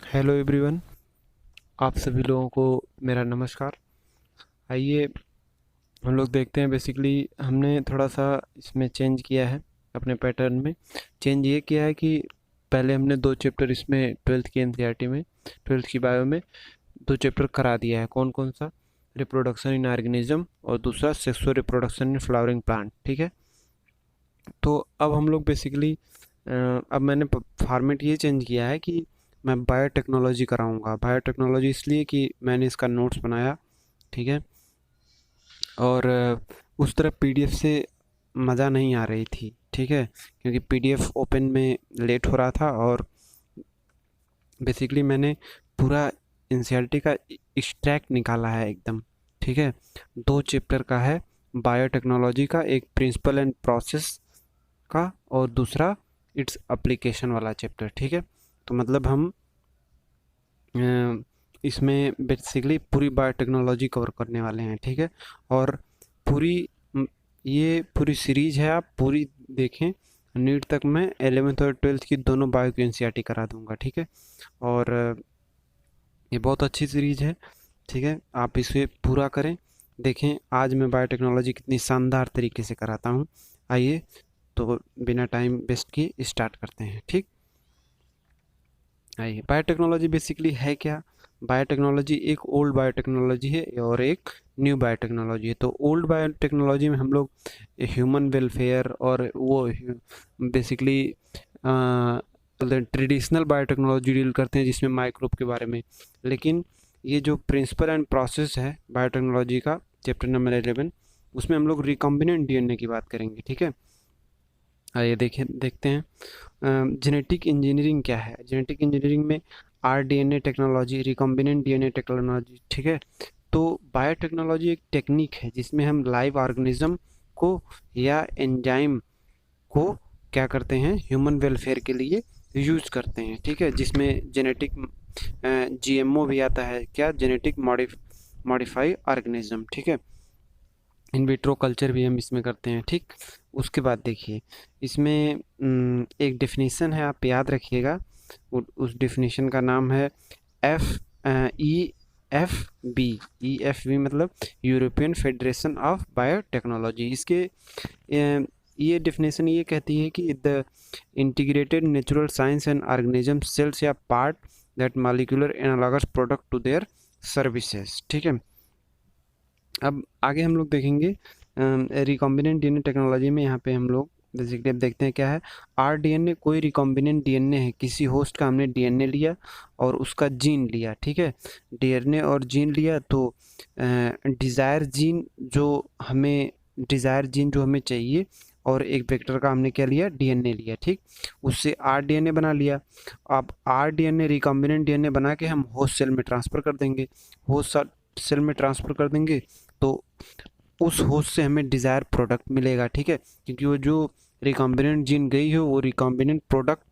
Hello everyone, आप सभी लोगों को मेरा नमस्कार। आइए हम लोग देखते हैं। बेसिकली हमने थोड़ा सा इसमें चेंज किया है अपने पैटर्न में। चेंज ये किया है कि पहले हमने 2 चैप्टर इसमें ट्वेल्थ की एनसीईआरटी में, ट्वेल्थ की बायो में 2 चैप्टर करा दिया है। कौन कौन सा? रिप्रोडक्शन इन ऑर्गेनिज्म और दूसरा sexual reproduction in flowering plant. ठीक है, तो अब हम लोग बेसिकली अब मैंने फॉर्मेट ये चेंज किया है कि मैं बायोटेक्नोलॉजी कराऊंगा। बायोटेक्नोलॉजी इसलिए कि मैंने इसका नोट्स बनाया, ठीक है, और उस तरह पीडीएफ से मज़ा नहीं आ रही थी, ठीक है, क्योंकि पीडीएफ ओपन में लेट हो रहा था। और बेसिकली मैंने पूरा एनसीईआरटी का एक्सट्रैक्ट निकाला है एकदम, ठीक है। 2 चैप्टर का है बायोटेक्नोलॉजी का, एक प्रिंसिपल एंड प्रोसेस का और दूसरा इट्स एप्लीकेशन वाला चैप्टर, ठीक है। तो मतलब हम इसमें बेसिकली पूरी बायोटेक्नोलॉजी कवर करने वाले हैं, ठीक है। और पूरी ये पूरी सीरीज है, आप पूरी देखें। नीट तक मैं 11th और 12th की दोनों बायो की एनसीईआरटी करा दूंगा, ठीक है। और ये बहुत अच्छी सीरीज है, ठीक है, आप इसे पूरा करें। देखें आज मैं बायोटेक्नोलॉजी कितनी शानदार तरीके से कराता हूँ। आइए तो बिना टाइम वेस्ट किए स्टार्ट करते हैं, ठीक। आइए, बायोटेक्नोलॉजी बेसिकली है क्या? बायोटेक्नोलॉजी एक ओल्ड बायोटेक्नोलॉजी है और एक न्यू बायोटेक्नोलॉजी है। तो ओल्ड बायोटेक्नोलॉजी में हम लोग ह्यूमन वेलफेयर और वो बेसिकली ट्रेडिशनल बायोटेक्नोलॉजी डील करते हैं, जिसमें माइक्रोब के बारे में। लेकिन ये जो प्रिंसिपल एंड प्रोसेस है बायोटेक्नोलॉजी का, चैप्टर नंबर 11, उसमें हम लोग रिकॉम्बिनेंट डीएनए की बात करेंगे, ठीक है। आइए देखते हैं जेनेटिक इंजीनियरिंग क्या है। जेनेटिक इंजीनियरिंग में rDNA technology, recombinant DNA technology, ठीक है। तो बायोटेक्नोलॉजी एक टेक्निक है जिसमें हम लाइव ऑर्गेनिज्म को या एंजाइम को क्या करते हैं, ह्यूमन वेलफेयर के लिए यूज करते हैं, ठीक है। जिसमें जेनेटिक जीएमओ भी आता है, क्या, जेनेटिक मॉडिफाई ऑर्गेनिज्म, ठीक है। इन विट्रो कल्चर भी हम इसमें करते हैं, ठीक। उसके बाद देखिए इसमें एक डेफिनेशन है, आप याद रखिएगा। उस डेफिनेशन का नाम है F E F B. E F B मतलब यूरोपियन फेडरेशन ऑफ बायोटेक्नोलॉजी। इसके ये डेफिनेशन ये कहती है कि the integrated natural science and organism cells या part that molecular analogous product to their services, ठीक है। अब आगे हम लोग देखेंगे रिकॉम्बिनेंट डीएनए टेक्नोलॉजी में। यहाँ पे हम लोग बेसिकली अब देखते हैं क्या है। आरडीएनए कोई रिकॉम्बिनेंट डीएनए है, किसी होस्ट का हमने डीएनए लिया और उसका जीन लिया, ठीक है। डीएनए और जीन लिया तो डिज़ायर जीन जो हमें चाहिए, और एक वेक्टर का हमने क्या लिया, डीएनए लिया, ठीक। उससे आरडीएनए बना लिया। अब आरडीएनए रिकॉम्बिनेंट डीएनए बना के हम होस्ट सेल में ट्रांसफ़र कर देंगे। होस्ट सेल में ट्रांसफ़र कर देंगे तो उस होस्ट से हमें डिज़ायर प्रोडक्ट मिलेगा, ठीक है। क्योंकि वो जो रिकॉम्बिनेंट जीन गई है वो रिकॉम्बिनेंट प्रोडक्ट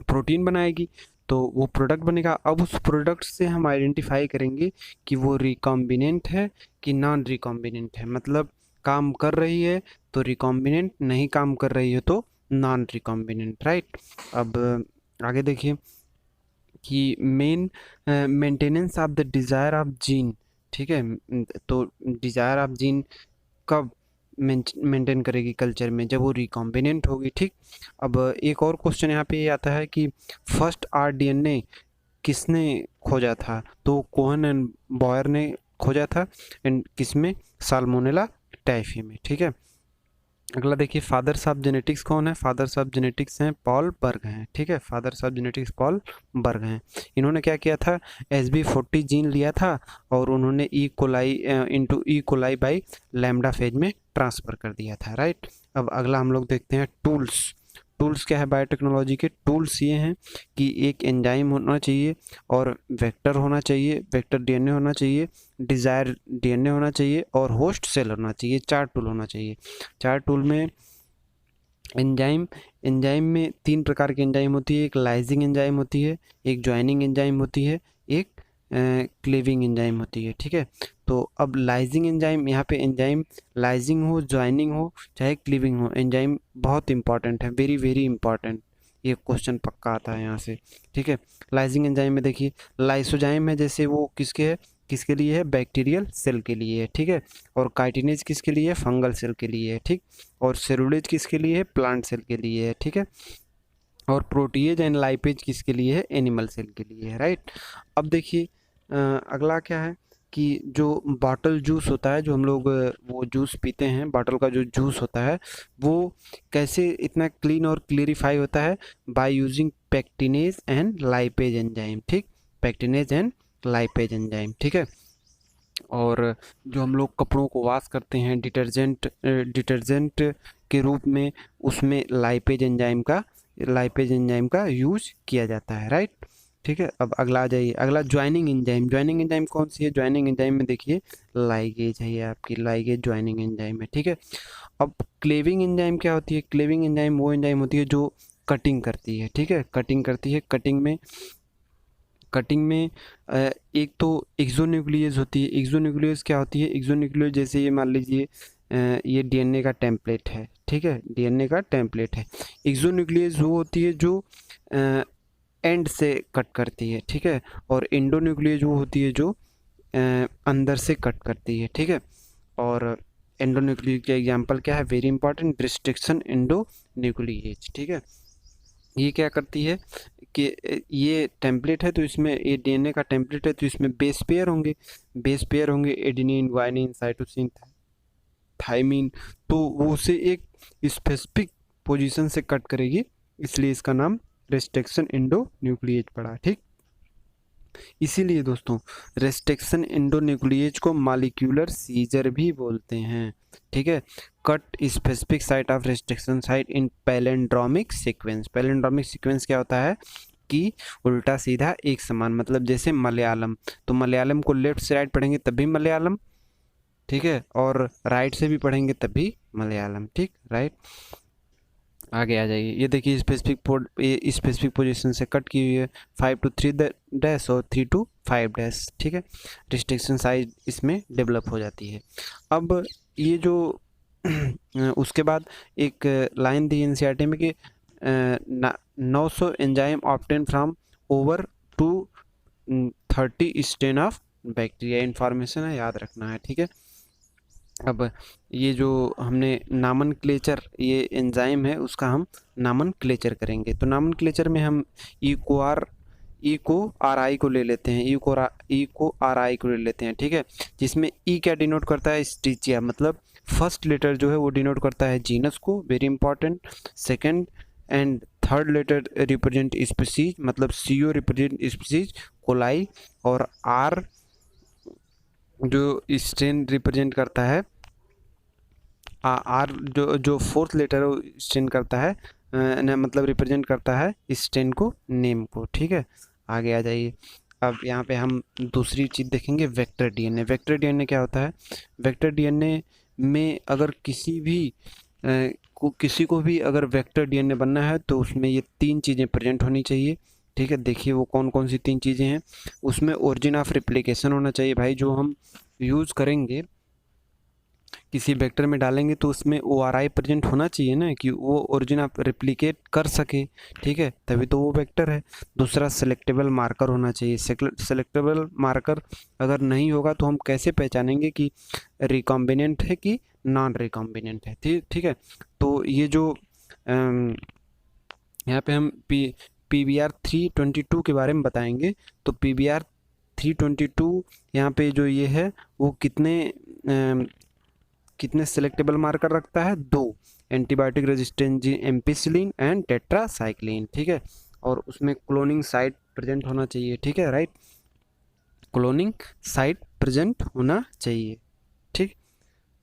प्रोटीन बनाएगी, तो वो प्रोडक्ट बनेगा। अब उस प्रोडक्ट से हम आइडेंटिफाई करेंगे कि वो रिकॉम्बिनेंट है कि नॉन रिकॉम्बिनेंट है। मतलब काम कर रही है तो रिकॉम्बिनेंट, नहीं काम कर रही है तो नॉन रिकॉम्बिनेंट, राइट। अब आगे देखिए कि maintenance of the desire of gene, ठीक है। तो डिज़ायर ऑफ जीन कब मेंटेन करेगी कल्चर में, जब वो रिकॉम्बिनेंट होगी, ठीक। अब एक और क्वेश्चन यहाँ पे ये आता है कि फर्स्ट आरडीएनए किसने खोजा था? तो कोहन एंड बॉयर ने खोजा था। एंड किसमें? साल्मोनेला टाइफी में, ठीक है। अगला देखिए फादर्स ऑफ जेनेटिक्स कौन है? फादर्स ऑफ जेनेटिक्स हैं पॉल बर्ग हैं, ठीक है। फादर्स ऑफ जेनेटिक्स पॉल बर्ग हैं। इन्होंने क्या किया था, SB40 जीन लिया था और उन्होंने E coli into E coli by lambda phase में ट्रांसफ़र कर दिया था, राइट। अब अगला हम लोग देखते हैं टूल्स। टूल्स क्या है बायोटेक्नोलॉजी के? टूल्स ये हैं कि एक एंजाइम होना चाहिए और वेक्टर होना चाहिए, वेक्टर डीएनए होना चाहिए, डिज़ायर डीएनए होना चाहिए और होस्ट सेल होना चाहिए। 4 टूल होना चाहिए। 4 टूल में एंजाइम एंजाइम में 3 प्रकार की एंजाइम होती है। एक लाइजिंग एंजाइम होती है, एक ज्वाइनिंग एंजाइम होती है, एक क्लीविंग एंजाइम होती है, ठीक है। तो अब लाइजिंग एंजाइम, यहाँ पे एंजाइम लाइजिंग हो, ज्वाइनिंग हो, चाहे क्लीविंग हो, एंजाइम बहुत इंपॉर्टेंट है, वेरी वेरी इंपॉर्टेंट। ये क्वेश्चन पक्का आता है यहाँ से, ठीक है। लाइसिंग एंजाइम में देखिए लाइसोजाइम है, जैसे वो किसके लिए है, बैक्टीरियल सेल के लिए है, ठीक है। और काइटिनेज किसके लिए है, फंगल सेल के लिए है, ठीक। और सेलुलोज किसके लिए है, प्लांट सेल के लिए है, ठीक है। और प्रोटीएज एंड लाइपेज किसके लिए है, एनिमल सेल के लिए है, राइट। अब देखिए अगला क्या है कि जो बॉटल जूस होता है, जो हम लोग वो जूस पीते हैं, बॉटल का जो जूस होता है वो कैसे इतना क्लीन और क्लियरिफाई होता है, by using pectinase and lipase enzyme, ठीक। पेक्टिनेज एंड लाइपेज एंजाइम, ठीक है। और जो हम लोग कपड़ों को वॉश करते हैं डिटर्जेंट के रूप में, उसमें लाइपेज एंजाइम का यूज किया जाता है, राइट, ठीक है। अब अगला आ जाइए, अगला ज्वाइनिंग एंजाइम कौन सी है, ज्वाइनिंग एंजाइम में देखिए लाइगेज है, ये आपकी लाइगेज ज्वाइनिंग एंजाइम है, ठीक है। अब क्लेविंग एंजाइम क्या होती है, क्लेविंग एंजाइम वो एंजाइम होती है जो कटिंग करती है, ठीक है, कटिंग करती है। कटिंग में एक तो एक्सोन्यूक्लियस होती है। एक्सोन्यूक्लियस क्या होती है, एक्सोन्यूक्लियस जैसे ये मान लीजिए ये डीएनए का टेम्पलेट है, ठीक है, डीएनए का टेम्पलेट है। एक्सोन्यूक्लियस वो होती है जो एंड से कट करती है, ठीक है। और एंडोन्यूक्लियस वो होती है जो अंदर से कट करती है, ठीक है। और एंडोन्यूक्लियस के एग्जांपल क्या है, वेरी इंपॉर्टेंट, रिस्ट्रिक्शन एंडोन्यूक्लियस, ठीक है। ये क्या करती है कि ये टेम्पलेट है, तो इसमें ये डीएनए का टेम्पलेट है, तो इसमें बेस पेयर होंगे एडेनिन, ग्वानिन, साइटोसिन, थाइमिन, तो वो उसे एक स्पेसिफिक पोजीशन से कट करेगी, इसलिए इसका नाम रेस्ट्रिक्शन एंडोन्यूक्लियेज पड़ा, ठीक। इसीलिए दोस्तों रेस्ट्रिक्शन एंडोन्यूक्लियेज को मॉलिक्यूलर सीजर भी बोलते हैं, ठीक है। Cut specific site of restriction site in palindromic sequence. Palindromic sequence क्या होता है कि उल्टा सीधा एक समान, मतलब जैसे मलयालम, तो मलयालम को लेफ्ट से राइट पढ़ेंगे तब भी मलयालम, ठीक है, और राइट से भी पढ़ेंगे तब भी मलयालम, ठीक, राइट। आगे आ जाइए, ये देखिए स्पेसिफिक पोजीशन से कट की हुई है, 5 to 3 डैश और 3 to 5 डैश, ठीक है। रिस्ट्रिक्शन साइज इसमें डेवलप हो जाती है। अब ये जो उसके बाद एक लाइन दी एनसीईआरटी में कि 900 enzyme obtain from over 230 strain of bacteria, information है, याद रखना है, ठीक है। अब ये जो हमने नामनक्लेचर, ये एंजाइम है उसका हम नामनक्लेचर करेंगे, तो नामनक्लेचर में हम इको आर आई को ले लेते हैं, इको आर आई को ले लेते हैं, ठीक है। जिसमें ई क्या डिनोट करता है, स्टिचिया, मतलब फर्स्ट लेटर जो है वो डिनोट करता है जीनस को, very important. Second and third letter represent species, मतलब सीओ रिप्रेजेंट स्पीसीज कोलाई, और आर जो स्ट्रेन रिप्रेजेंट करता है, आर जो फोर्थ लेटर है वो स्ट्रेन करता है, मतलब रिप्रेजेंट करता है स्ट्रेन को, नेम को, ठीक है। आगे आ जाइए, अब यहाँ पे हम दूसरी चीज़ देखेंगे, वेक्टर डीएनए। वेक्टर डीएनए क्या होता है, वेक्टर डीएनए में अगर किसी को भी अगर वेक्टर डीएनए बनना है तो उसमें ये 3 चीज़ें प्रेजेंट होनी चाहिए, ठीक है। देखिए वो कौन कौन सी 3 चीज़ें हैं, उसमें ओरिजिन ऑफ रिप्लिकेशन होना चाहिए भाई, जो हम यूज़ करेंगे किसी वेक्टर में डालेंगे तो उसमें ORI प्रेजेंट होना चाहिए ना, कि वो ओरिजिन ऑफ रिप्लिकेट कर सके, ठीक है, तभी तो वो वेक्टर है। दूसरा सेलेक्टेबल मार्कर होना चाहिए। सेलेक्टेबल मार्कर अगर नहीं होगा तो हम कैसे पहचानेंगे कि रिकॉम्बिनेंट है कि नॉन रिकॉम्बिनेंट है, ठीक है। तो ये जो यहाँ पे हम PBR 322 के बारे में बताएंगे, तो PBR 322 यहाँ पे जो ये है वो कितने सेलेक्टेबल मार्कर रखता है, 2, antibiotic resistant gene ampicillin and tetracycline, ठीक है। और उसमें क्लोनिंग साइट प्रेजेंट होना चाहिए, ठीक है, राइट, क्लोनिंग साइट प्रेजेंट होना चाहिए, ठीक।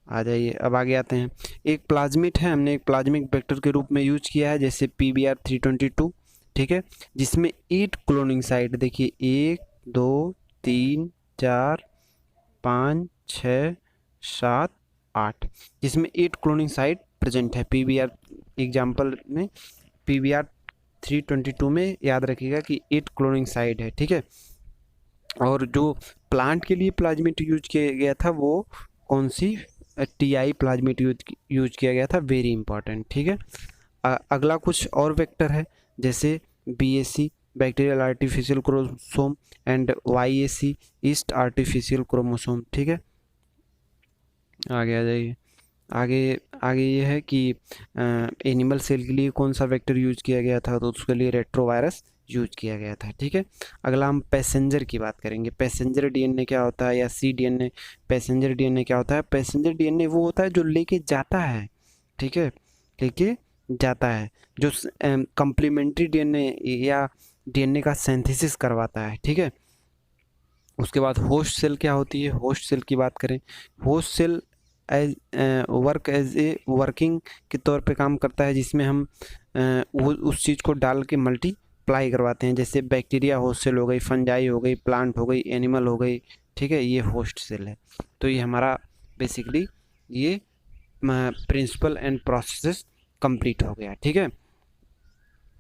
आ जाइए, अब आगे आते हैं, एक प्लाज्मिड है, हमने एक प्लाज्मिक वेक्टर के रूप में यूज किया है, जैसे PBR 322, ठीक है, जिसमें 8 क्लोनिंग साइट, देखिए 1 2 3 4 5 6 7 8, जिसमें 8 क्लोनिंग साइट प्रेजेंट है। PBR एग्जाम्पल में PBR 322 में याद रखिएगा कि 8 क्लोनिंग साइट है, ठीक है। और जो प्लांट के लिए प्लाज्मिड यूज किया गया था वो कौन सी, TI प्लाज्मिड यूज किया गया था, वेरी इंपॉर्टेंट, ठीक है। अगला कुछ और वेक्टर है, जैसे BAC bacterial artificial chromosome and YAC yeast artificial chromosome. ठीक है, आगे आ जाइए। आगे आगे ये है कि एनिमल सेल के लिए कौन सा वेक्टर यूज किया गया था, तो उसके लिए रेट्रोवायरस यूज किया गया था। ठीक है, अगला हम पैसेंजर की बात करेंगे। पैसेंजर DNA क्या होता है, या cDNA। पैसेंजर DNA क्या होता है? पैसेंजर DNA वो होता है जो लेके जाता है, ठीक है, लेके जाता है, जो कम्प्लीमेंट्री DNA या DNA का सिंथेसिस करवाता है। ठीक है, उसके बाद होस्ट सेल क्या होती है? होस्ट सेल की बात करें, host cell as as a working के तौर पे काम करता है, जिसमें हम वो उस चीज़ को डाल के मल्टीप्लाई करवाते हैं। जैसे बैक्टीरिया होस्ट सेल हो गई, फंजाई हो गई, प्लांट हो गई, एनिमल हो गई। ठीक है, ये होस्ट सेल है। तो ये हमारा बेसिकली ये प्रिंसिपल एंड प्रोसेस कंप्लीट हो गया। ठीक है,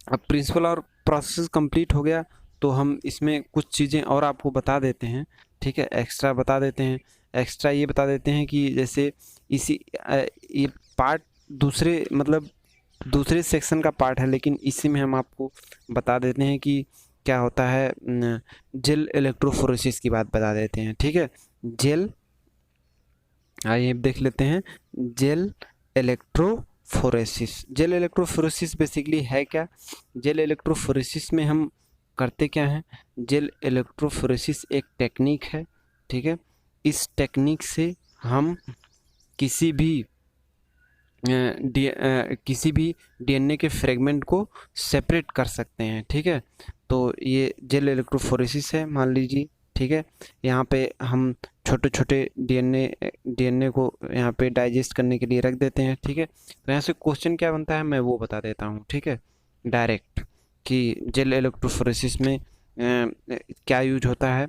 अब प्रिंसिपल और प्रोसेस कंप्लीट हो गया तो हम इसमें कुछ चीज़ें और आपको बता देते हैं। ठीक है, एक्स्ट्रा बता देते हैं। एक्स्ट्रा ये बता देते हैं कि जैसे ये पार्ट दूसरे मतलब दूसरे सेक्शन का पार्ट है, लेकिन इसी में हम आपको बता देते हैं कि क्या होता है। जेल इलेक्ट्रोफोरेसिस की बात बता देते हैं। ठीक है, जेल, आइए देख लेते हैं। Gel electrophoresis, gel electrophoresis basically है क्या? जेल इलेक्ट्रोफोरेसिस में हम करते क्या हैं? जेल इलेक्ट्रोफोरेसिस एक टेक्निक है। ठीक है, इस टेक्निक से हम किसी भी DNA के फ्रेगमेंट को सेपरेट कर सकते हैं। ठीक है, तो ये जेल इलेक्ट्रोफोरेसिस है, मान लीजिए। ठीक है, यहाँ पे हम छोटे छोटे DNA को यहाँ पे डाइजेस्ट करने के लिए रख देते हैं। ठीक है, तो यहाँ से क्वेश्चन क्या बनता है मैं वो बता देता हूँ। ठीक है, डायरेक्ट कि जेल इलेक्ट्रोफोरेसिस में क्या यूज होता है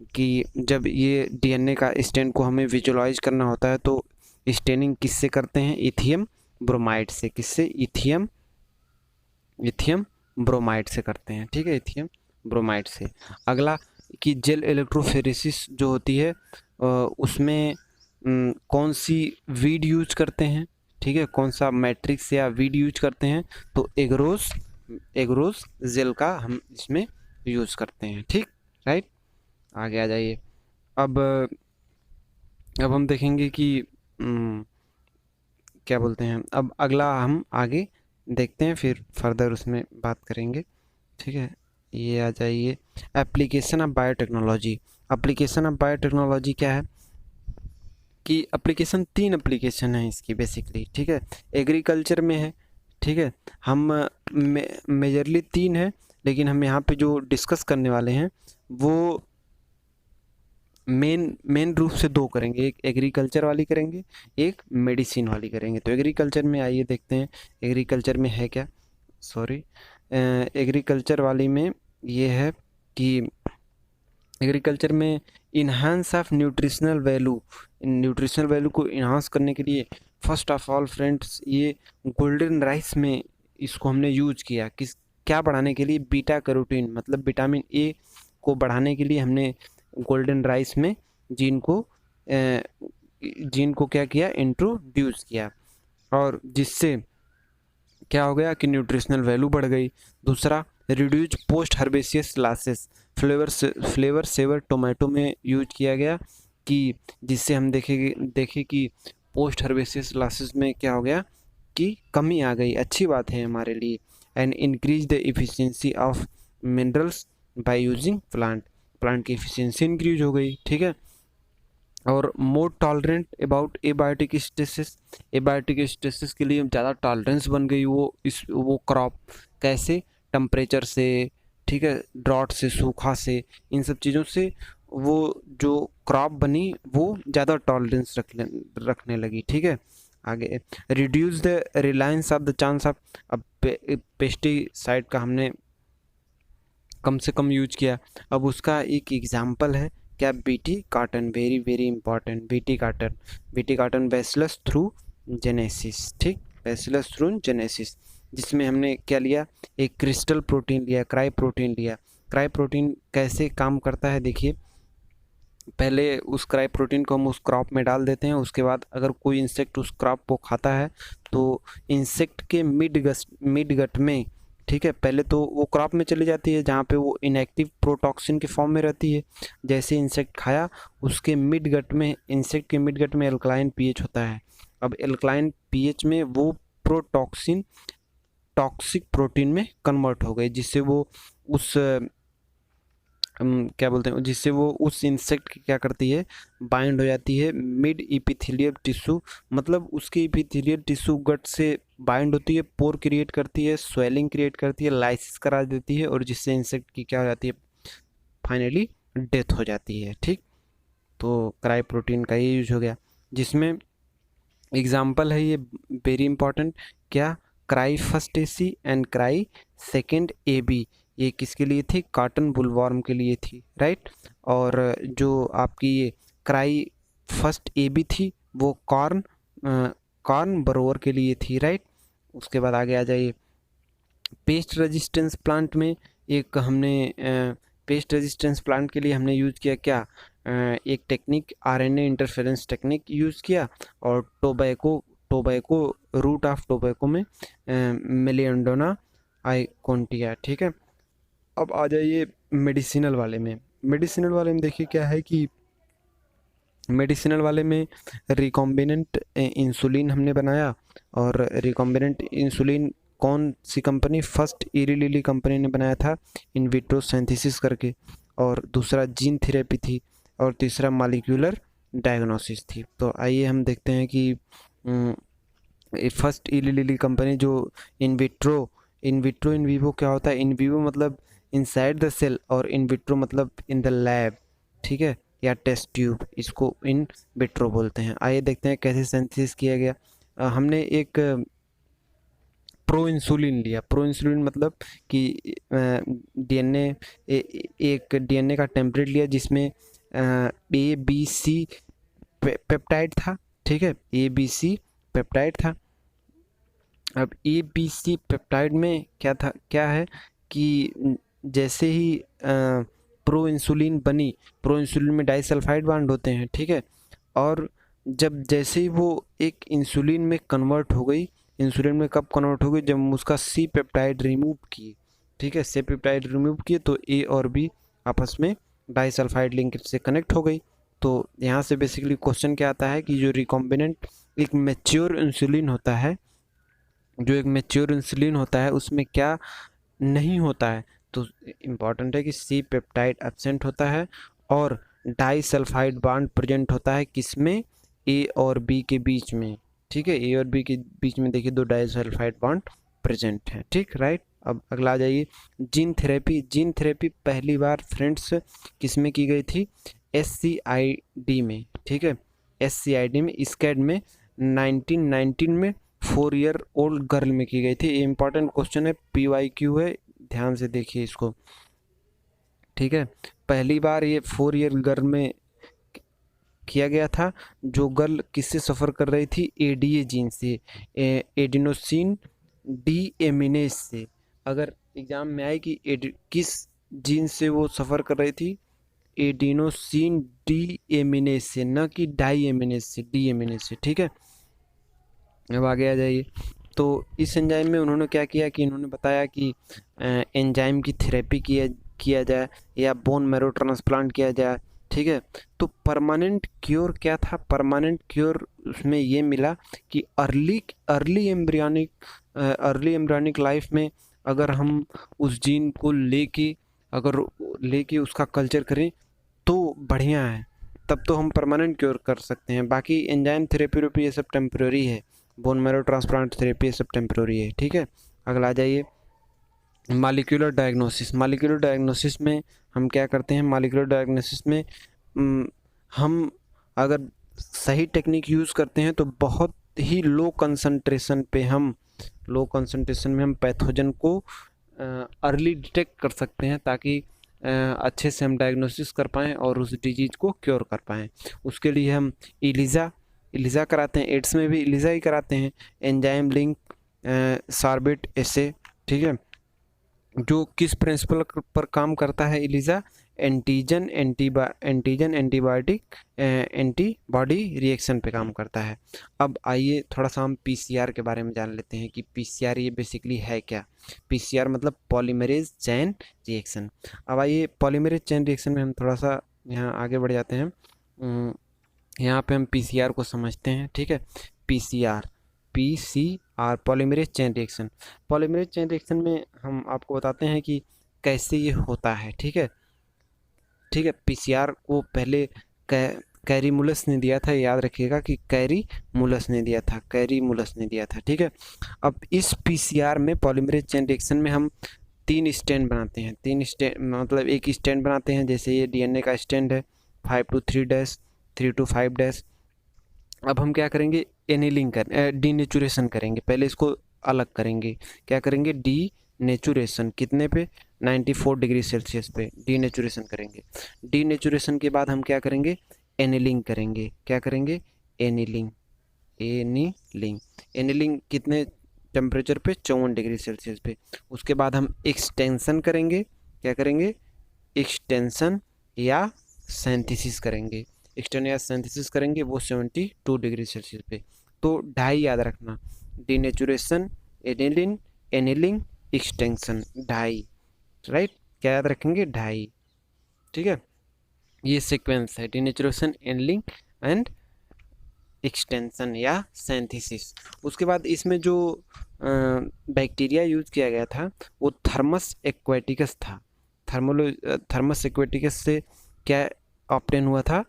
कि जब ये DNA का स्टेन को हमें विजुअलाइज करना होता है तो स्टेनिंग किससे करते हैं? इथियम ब्रोमाइड से। किससे? इथियम ब्रोमाइड से करते हैं। ठीक है, इथियम ब्रोमाइड से। अगला कि जेल इलेक्ट्रोफोरेसिस जो होती है उसमें कौन सी वीड यूज करते हैं? ठीक है, कौन सा मैट्रिक्स या वीड यूज करते हैं? तो एग्रोस जेल का हम इसमें यूज करते हैं। ठीक, राइट, आगे आ जाइए। अब हम देखेंगे कि क्या बोलते हैं, अब अगला हम आगे देखते हैं, फिर फर्दर उसमें बात करेंगे। ठीक है, ये आ जाइए। Application of biotechnology. Application of biotechnology क्या है कि एप्लीकेशन 3 एप्लीकेशन है इसकी बेसिकली। ठीक है, एग्रीकल्चर में है। ठीक है, हम मेजरली 3 है, लेकिन हम यहाँ पे जो डिस्कस करने वाले हैं वो मेन रूप से 2 करेंगे। एक एग्रीकल्चर वाली करेंगे, एक मेडिसिन वाली करेंगे। तो एग्रीकल्चर में आइए देखते हैं एग्रीकल्चर में है क्या। सॉरी, एग्रीकल्चर वाली में ये है कि एग्रीकल्चर में इन्हांस ऑफ न्यूट्रिशनल वैल्यू को इन्हांस करने के लिए फर्स्ट ऑफ ऑल फ्रेंड्स ये गोल्डन राइस में इसको हमने यूज किया। क्या बढ़ाने के लिए? बीटा कैरोटीन मतलब विटामिन ए को बढ़ाने के लिए हमने गोल्डन राइस में जीन को क्या किया? इंट्रोड्यूस किया, और जिससे क्या हो गया कि न्यूट्रिशनल वैल्यू बढ़ गई। दूसरा, reduce post herbaceous losses flavour saver tomato में यूज किया गया कि जिससे हम देखें कि पोस्ट हर्बेसियस लॉसेस में क्या हो गया कि कमी आ गई। अच्छी बात है हमारे लिए। And increase the efficiency of minerals by using plant की इफिशियंसी इंक्रीज हो गई। ठीक है, और more tolerant about abiotic stresses के लिए ज़्यादा टॉलरेंस बन गई वो क्रॉप। कैसे? टेम्परेचर से, ठीक है, ड्रॉट से, सूखा से, इन सब चीज़ों से वो जो क्रॉप बनी वो ज़्यादा टॉलरेंस रखने लगी। ठीक है, आगे reduce the Reliance of the chance of. अब पेस्टिसाइड का हमने कम से कम यूज किया। अब उसका एक एग्जाम्पल है क्या? BT cotton, very very important. BT cotton bacillus through genesis. ठीक, बैसिलस थ्रू जेनेसिस, जिसमें हमने क्या लिया? एक क्रिस्टल प्रोटीन लिया, क्राई प्रोटीन कैसे काम करता है देखिए। पहले उस क्राई प्रोटीन को हम उस क्रॉप में डाल देते हैं। उसके बाद अगर कोई इंसेक्ट उस क्रॉप को खाता है तो इंसेक्ट के मिड गट में ठीक है। पहले तो वो क्रॉप में चली जाती है जहाँ पे वो इनएक्टिव प्रोटॉक्सिन के फॉर्म में रहती है। जैसे इंसेक्ट खाया, उसके मिड गट में, इंसेक्ट के मिड गट में एल्कलाइन पीएच होता है। अब एल्कलाइन पीएच में वो प्रोटॉक्सिन टॉक्सिक प्रोटीन में कन्वर्ट हो गई, जिससे वो उस क्या बोलते हैं, जिससे वो उस इंसेक्ट की क्या करती है, बाइंड हो जाती है मिड इपिथेलियल टिश्यू, मतलब उसके इपिथेलियल टिश्यू गट से बाइंड होती है, पोर क्रिएट करती है, स्वेलिंग क्रिएट करती है, लाइसिस करा देती है, और जिससे इंसेक्ट की क्या हो जाती है, फाइनली डेथ हो जाती है। ठीक, तो क्राई प्रोटीन का ये यूज हो गया, जिसमें एग्जाम्पल है ये वेरी इंपॉर्टेंट, क्या, cry first AC and cry second A B. ये किसके लिए थी, कॉटन बुलवॉर्म के लिए थी, राइट। और जो आपकी ये क्राई फर्स्ट ए बी थी वो कॉर्न बरोवर के लिए थी, राइट। उसके बाद आगे आ जाइए, पेस्ट रेजिस्टेंस प्लांट में एक हमने पेस्ट रेजिस्टेंस प्लांट के लिए हमने यूज़ किया क्या, एक technique RNA interference technique use किया, और टोबैको रूट ऑफ टोबैको में मेलिएंडोना आइकोन्टिया। ठीक है। अब आ जाइए मेडिसिनल वाले में। मेडिसिनल वाले में देखिए क्या है कि मेडिसिनल वाले में रिकॉम्बिनेंट इंसुलिन हमने बनाया, और रिकॉम्बिनेंट इंसुलिन कौन सी company, first Eli Lilly company ने बनाया था इन विट्रो सिंथेसिस करके, और दूसरा जीन थेरेपी थी, और तीसरा मॉलिक्यूलर डायग्नोसिस थी। तो आइए हम देखते हैं कि फर्स्ट इली लिली कंपनी जो इन विट्रो इन विवो क्या होता है, इन विवो मतलब इनसाइड द सेल, और इन विट्रो मतलब इन द लैब, ठीक है, या टेस्ट ट्यूब, इसको इन विट्रो बोलते हैं। आइए देखते हैं कैसे सिंथेसिस किया गया। हमने एक प्रो इंसुलिन लिया। प्रो इंसुलिन मतलब कि डीएनए, एक डीएनए का टेम्पलेट लिया जिसमें ए बी सी पेप्टाइड था, ठीक है, ए बी सी पेप्टाइड था। अब ए बी सी पेप्टाइड में क्या था, क्या है कि जैसे ही प्रो इंसुलिन बनी, प्रो इंसुलिन में डाइसल्फाइड बांड होते हैं, ठीक है, और जब जैसे ही वो एक इंसुलिन में कन्वर्ट हो गई, इंसुलिन में कब कन्वर्ट हो गई, जब उसका सी पेप्टाइड रिमूव किए, ठीक है, सी पेप्टाइड रिमूव किए, तो ए और बी आपस में डाइसल्फाइड लिंक से कनेक्ट हो गई। तो यहाँ से बेसिकली क्वेश्चन क्या आता है कि जो रिकॉम्बिनेंट एक मैच्योर इंसुलिन होता है, जो एक मैच्योर इंसुलिन होता है उसमें क्या नहीं होता है, तो इम्पॉर्टेंट है कि सी पेप्टाइड एब्सेंट होता है, और डाइसल्फाइड बॉन्ड प्रेजेंट होता है किसमें, ए और बी के बीच में, ठीक है, ए और बी के बीच में देखिए दो डाइसल्फाइड बॉन्ड प्रेजेंट है, ठीक, राइट। अब अगला आ जाइए, जीन थेरेपी। जीन थेरेपी पहली बार फ्रेंड्स किसमें की गई थी, SCID में, ठीक है, SCID में, स्कैड में 1919 में 4 ईयर ओल्ड गर्ल में की गई थी। ये इंपॉर्टेंट क्वेश्चन है, PYQ है, ध्यान से देखिए इसको, ठीक है। पहली बार ये 4 ईयर गर्ल में किया गया था, जो गर्ल किससे सफ़र कर रही थी, ADA जीन से, एडिनोसिन डी एमिनेस से। अगर एग्जाम में आए कि किस जीन से वो सफ़र कर रही थी, एडिनोसिन डी एमिनेस से, न कि डाई एमिनेस से, डी एमिनेस से, ठीक है। अब आगे आ जाइए, तो इस एंजाइम में उन्होंने क्या किया कि इन्होंने बताया कि एंजाइम की थेरेपी किया जाए या बोन मैरो ट्रांसप्लांट किया जाए, ठीक है। तो परमानेंट क्योर क्या था, परमानेंट क्योर उसमें ये मिला कि अर्ली एम्ब्रियोनिक लाइफ में अगर हम उस जीन को लेके उसका कल्चर करें तो बढ़िया है, तब तो हम परमानेंट क्योर कर सकते हैं। बाकी एंजाइम थेरेपी ये सब टेम्प्रेरी है, बोन मैरो ट्रांसप्लांट थेरेपी ये सब टेम्प्रेरी है, ठीक है। अगला आ जाइए, मॉलिक्यूलर डायग्नोसिस। मॉलिक्यूलर डायग्नोसिस में हम क्या करते हैं, मॉलिक्यूलर डायग्नोसिस में हम अगर सही टेक्निक यूज़ करते हैं तो बहुत ही लो कंसंट्रेशन में हम पैथोजन को अर्ली डिटेक्ट कर सकते हैं, ताकि अच्छे से हम डायग्नोसिस कर पाएँ और उस डिजीज़ को क्योर कर पाएँ। उसके लिए हम इलिज़ा कराते हैं, एड्स में भी इलिज़ा ही कराते हैं, एंजाइम लिंक सार्बेट एसे, ठीक है। जो किस प्रिंसिपल पर काम करता है इलिज़ा, एंटीजन एंटीबायोटिक एंटीबॉडी रिएक्शन पे काम करता है। अब आइए थोड़ा सा हम पीसीआर के बारे में जान लेते हैं कि पीसीआर ये बेसिकली है क्या। पीसीआर मतलब पॉलीमरेज चेन रिएक्शन। अब आइए पॉलीमरेज चेन रिएक्शन में हम थोड़ा सा यहाँ आगे बढ़ जाते हैं। यहाँ पे हम पीसीआर को समझते हैं, ठीक है। PCR polymerase chain reaction. Polymerase chain reaction में हम आपको बताते हैं कि कैसे ये होता है, ठीक है। पीसीआर को पहले कैरीमुलस ने दिया था, याद रखिएगा कि कैरीमुलस ने दिया था, ठीक है। अब इस पीसीआर में पॉलीमरेज चेन रिएक्शन में हम 3 स्टैंड बनाते हैं। 3 स्टैंड मतलब एक स्टैंड बनाते हैं, जैसे ये डीएनए का स्टैंड है 5 to 3' 3 to 5'। अब हम क्या करेंगे, डीनेचुरेशन करेंगे। पहले इसको अलग करेंगे, क्या करेंगे, डीनेचुरेशन कितने पे, 94 डिग्री सेल्सियस पे डीनेचुरेशन करेंगे। डीनेचुरेशन के बाद हम क्या करेंगे, एनिलिंग करेंगे। क्या करेंगे, एनिलिंग कितने टेम्परेचर पे, 54 डिग्री सेल्सियस पे। उसके बाद हम एक्सटेंशन करेंगे। क्या करेंगे, एक्सटेंशन या सिंथेसिस करेंगे। एक्सटेंशन या सिंथेसिस करेंगे वो 72 डिग्री सेल्सियस पे। तो ढाई याद रखना, डीनेचुरेशन, एनिलिंग, एक्सटेंशन, ढाई, राइट। क्या याद रखेंगे, ढाई, ठीक है। ये सीक्वेंस है, डीनेचुरेशन, एनिलिंग एंड एक्सटेंशन या सिंथेसिस। उसके बाद इसमें जो बैक्टीरिया यूज किया गया था वो थर्मस एक्वेटिकस था। थर्मस एक्वेटिकस से क्या ऑब्टेन हुआ था,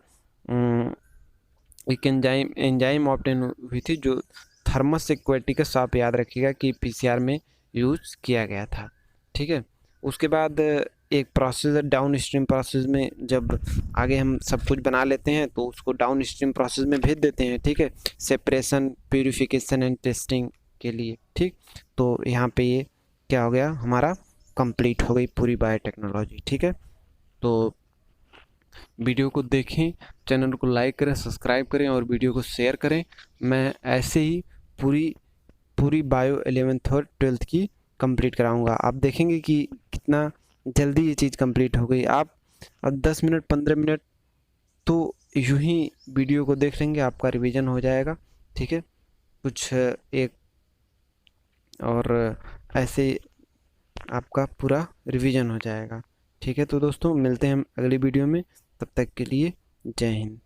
एक एंजाइम ऑब्टेन हुई थी जो थर्मस एक्वेटिकस, आप याद रखिएगा कि पीसीआर में यूज किया गया था, ठीक है। उसके बाद एक प्रोसेस डाउन स्ट्रीम प्रोसेस में, जब आगे हम सब कुछ बना लेते हैं तो उसको डाउन स्ट्रीम प्रोसेस में भेज देते हैं, ठीक है, सेपरेशन, प्यूरिफिकेशन एंड टेस्टिंग के लिए, ठीक। तो यहाँ पे ये क्या हो गया, हमारा कंप्लीट हो गई पूरी बायोटेक्नोलॉजी, ठीक है। तो वीडियो को देखें, चैनल को लाइक करें, सब्सक्राइब करें और वीडियो को शेयर करें। मैं ऐसे ही पूरी बायो 11th और 12th की कंप्लीट कराऊंगा। आप देखेंगे कि कितना जल्दी ये चीज़ कंप्लीट हो गई। आप अब 10 मिनट 15 मिनट तो यूं ही वीडियो को देख लेंगे, आपका रिवीजन हो जाएगा, ठीक है। कुछ एक और ऐसे आपका पूरा रिवीजन हो जाएगा, ठीक है। तो दोस्तों मिलते हैं हम अगली वीडियो में, तब तक के लिए जय हिंद।